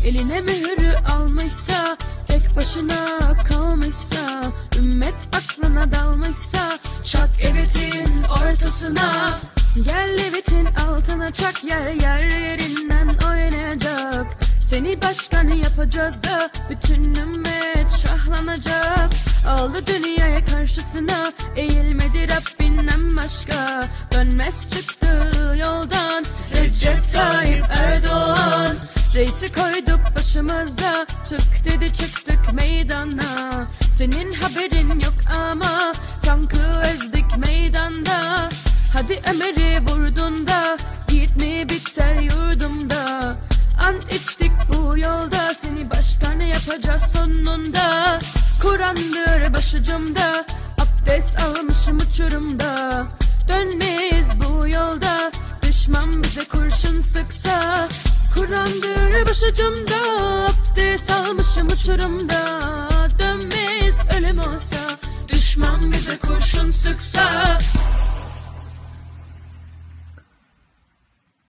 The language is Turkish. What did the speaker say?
Eline mührü almışsa, tek başına kalmışsa, ümmet aklına dalmışsa, çak evetin ortasına. Gel evetin altına çak, yer yerinden oynayacak. Seni başkanı yapacağız da bütün ümmet şahlanacak. Aldı dünyaya karşısına, eğilmedi Rabbinden başka. Dönmez çıktı yoldan Recep Tayyip Erdoğan. Reisi koyduk başımıza, çık dedi çıktık meydana. Senin haberin yok ama tankı ezdik meydanda. Hadi Ömer'i vurdun da, yiğit mi biter yurdumda. Ant içtik bu yolda, seni başkan yapacağız sonunda. Kur'an'dır başucumda, abdest almışım uçurumda. Dönmeyiz bu yolda, düşman bize kurşun sıksa. Kur'an'dır başucumda, abdest almışım uçurumda. Dönmeyiz ölüm olsa, düşman bize kurşun sıksa.